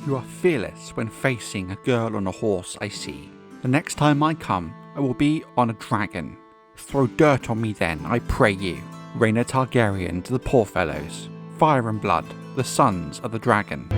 You are fearless when facing a girl on a horse, I see. The next time I come, I will be on a dragon. Throw dirt on me then, I pray you. Rhaena Targaryen to the poor fellows. Fire and blood, the sons of the dragon.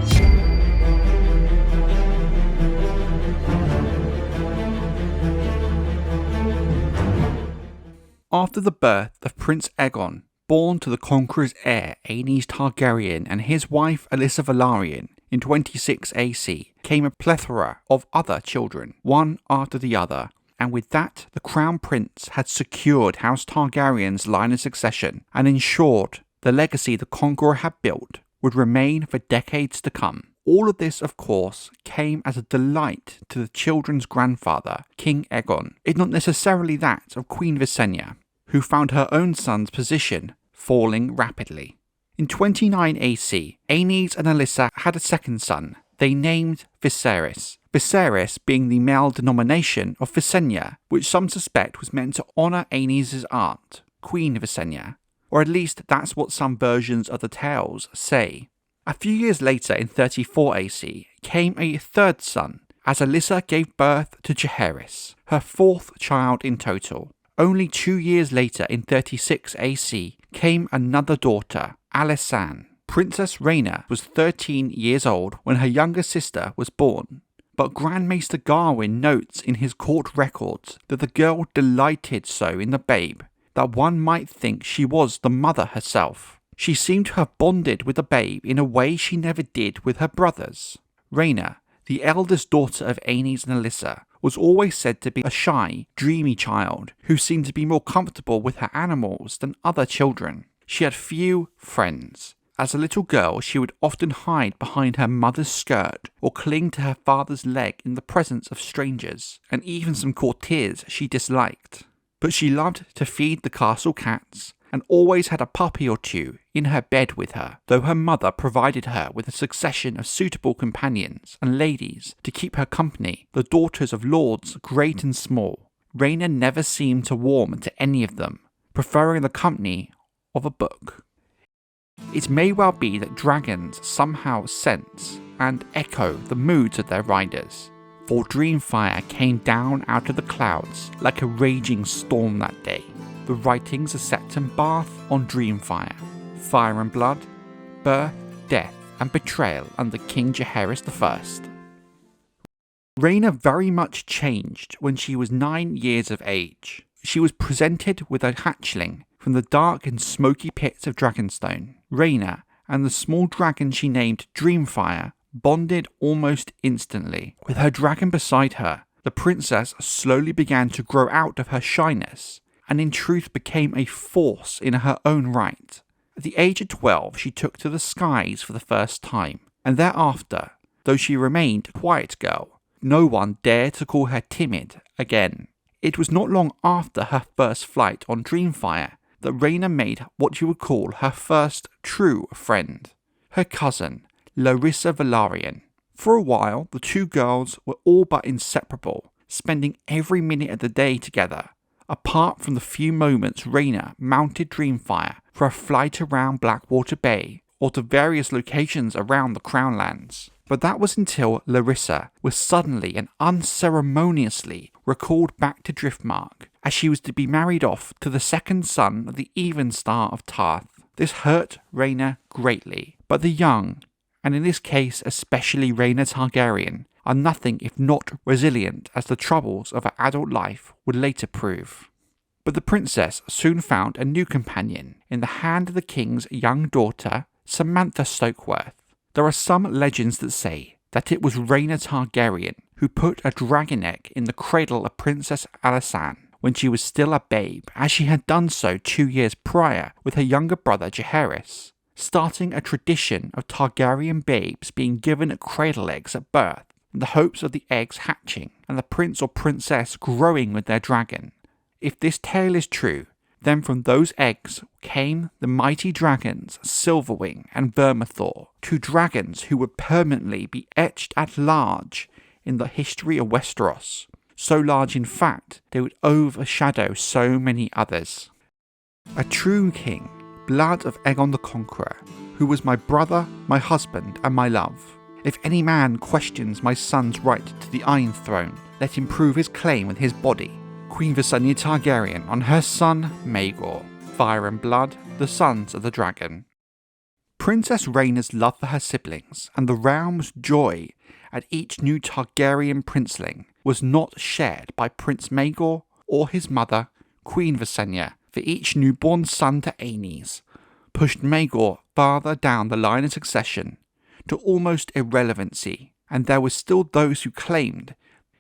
After the birth of Prince Aegon, born to the Conqueror's heir Aenys Targaryen and his wife Alyssa Velaryon in 26 AC, came a plethora of other children, one after the other, and with that the Crown Prince had secured House Targaryen's line of succession and ensured the legacy the Conqueror had built would remain for decades to come. All of this, of course, came as a delight to the children's grandfather, King Aegon, if not necessarily that of Queen Visenya, who found her own son's position falling rapidly. In 29 AC, Aenys and Alyssa had a second son they named Viserys. Viserys being the male denomination of Visenya, which some suspect was meant to honour Aenys' aunt, Queen Visenya, or at least that's what some versions of the tales say. A few years later, in 34 AC, came a third son, as Alyssa gave birth to Jaehaerys, her fourth child in total. Only 2 years later, in 36 AC, came another daughter, Alysanne. Princess Rhaena was 13 years old when her younger sister was born, but Grand Maester Garwin notes in his court records that the girl delighted so in the babe that one might think she was the mother herself. She seemed to have bonded with the babe in a way she never did with her brothers. Rhaena, the eldest daughter of Aenys and Alyssa, was always said to be a shy, dreamy child who seemed to be more comfortable with her animals than other children. She had few friends. As a little girl, she would often hide behind her mother's skirt or cling to her father's leg in the presence of strangers, and even some courtiers she disliked. But she loved to feed the castle cats, and always had a puppy or two in her bed with her, though her mother provided her with a succession of suitable companions and ladies to keep her company, the daughters of lords great and small. Rhaena never seemed to warm to any of them, preferring the company of a book. It may well be that dragons somehow sense and echo the moods of their riders, for Dreamfyre came down out of the clouds like a raging storm that day. The writings are set to Bath on Dreamfyre, fire and blood, birth, death, and betrayal under King Jaehaerys I. Rhaena very much changed when she was 9 years of age. She was presented with a hatchling from the dark and smoky pits of Dragonstone. Rhaena and the small dragon she named Dreamfyre bonded almost instantly. With her dragon beside her, the princess slowly began to grow out of her shyness, and in truth became a force in her own right. At the age of 12, she took to the skies for the first time, and thereafter, though she remained a quiet girl, no one dared to call her timid again. It was not long after her first flight on Dreamfyre that Rhaena made what you would call her first true friend, her cousin, Alyssa Velaryon. For a while, the two girls were all but inseparable, spending every minute of the day together, apart from the few moments Rhaena mounted Dreamfyre for a flight around Blackwater Bay or to various locations around the Crown Lands. But that was until Alyssa was suddenly and unceremoniously recalled back to Driftmark, as she was to be married off to the second son of the Evenstar of Tarth. This hurt Rhaena greatly, but the young, and in this case especially Rhaena Targaryen, are nothing if not resilient, as the troubles of her adult life would later prove. But the princess soon found a new companion in the hand of the king's young daughter, Samantha Stokeworth. There are some legends that say that it was Rhaena Targaryen who put a dragon egg in the cradle of Princess Alysanne when she was still a babe, as she had done so 2 years prior with her younger brother Jaehaerys, starting a tradition of Targaryen babes being given cradle eggs at birth, in the hopes of the eggs hatching and the prince or princess growing with their dragon. If this tale is true, then from those eggs came the mighty dragons Silverwing and Vermithor, 2 dragons who would permanently be etched at large in the history of Westeros. So large, in fact, they would overshadow so many others. A true king, blood of Aegon the Conqueror, who was my brother, my husband, and my love. If any man questions my son's right to the Iron Throne, let him prove his claim with his body. Queen Rhaena Targaryen on her son Maegor. Fire and Blood, the sons of the dragon. Princess Rhaena's love for her siblings and the realm's joy at each new Targaryen princeling was not shared by Prince Maegor or his mother, Queen Rhaena, for each newborn son to Aenys pushed Maegor farther down the line of succession to almost irrelevancy, and there were still those who claimed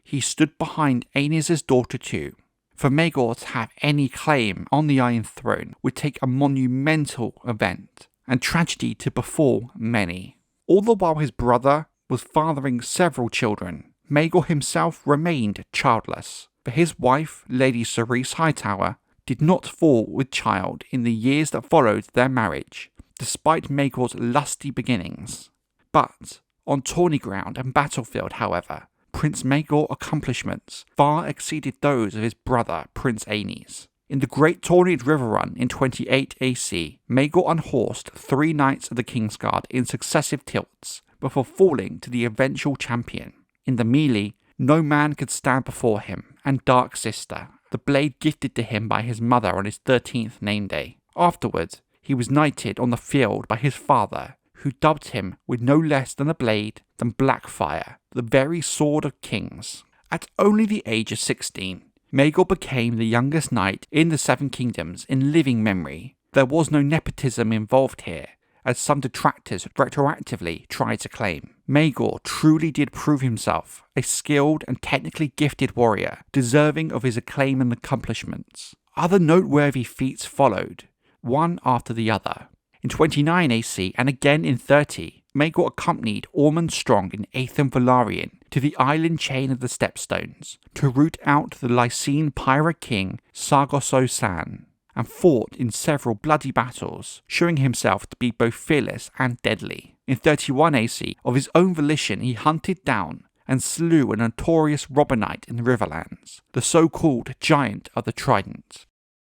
he stood behind Aenys' daughter too. For Maegor to have any claim on the Iron Throne would take a monumental event and tragedy to befall many. All the while his brother was fathering several children, Maegor himself remained childless, for his wife, Lady Cerys Hightower, did not fall with child in the years that followed their marriage, despite Maegor's lusty beginnings. But, on tourney ground and battlefield, however, Prince Maegor's accomplishments far exceeded those of his brother, Prince Aenys. In the Great Tourney at Riverrun in 28 AC, Maegor unhorsed 3 knights of the Kingsguard in successive tilts, before falling to the eventual champion. In the melee, no man could stand before him, and Dark Sister, the blade gifted to him by his mother on his 13th name day. Afterwards, he was knighted on the field by his father, who dubbed him with no less than a blade than Blackfyre, the very sword of kings. At only the age of 16, Maegor became the youngest knight in the Seven Kingdoms in living memory. There was no nepotism involved here, as some detractors retroactively tried to claim. Maegor truly did prove himself a skilled and technically gifted warrior, deserving of his acclaim and accomplishments. Other noteworthy feats followed, one after the other. In 29 AC and again in 30, Maegor accompanied Ormond Strong and Aegon Velaryon to the island chain of the Stepstones to root out the Lycian pirate king Sargosso-San, and fought in several bloody battles, showing himself to be both fearless and deadly. In 31 AC, of his own volition he hunted down and slew a notorious robber knight in the Riverlands, the so-called Giant of the Trident.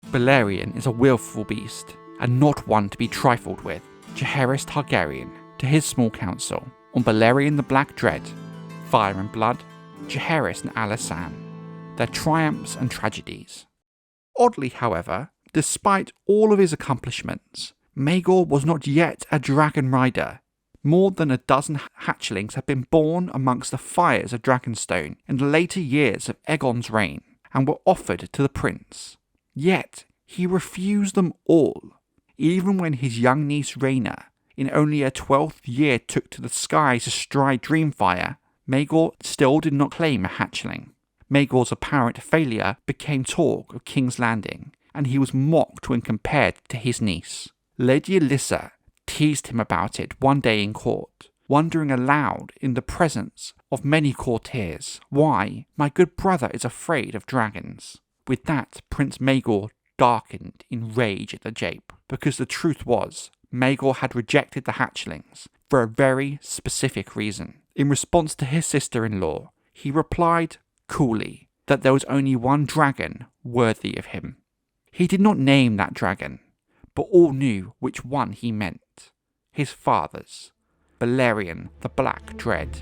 Balerion is a willful beast, and not one to be trifled with. Jaehaerys Targaryen, to his small council, on Balerion the Black Dread, Fire and Blood, Jaehaerys and Alyssa, their triumphs and tragedies. Oddly, however, despite all of his accomplishments, Maegor was not yet a dragonrider. More than a dozen hatchlings had been born amongst the fires of Dragonstone in the later years of Aegon's reign, and were offered to the prince. Yet, he refused them all, even when his young niece Rhaena, in only her 12th year, took to the skies to stride Dreamfyre. Maegor still did not claim a hatchling. Maegor's apparent failure became talk of King's Landing, and he was mocked when compared to his niece. Lady Alyssa teased him about it one day in court, wondering aloud in the presence of many courtiers why my good brother is afraid of dragons. With that, Prince Maegor darkened in rage at the jape, because the truth was, Maegor had rejected the hatchlings for a very specific reason. In response to his sister-in-law, he replied coolly that there was only one dragon worthy of him. He did not name that dragon, but all knew which one he meant. His father's, Balerion the Black Dread.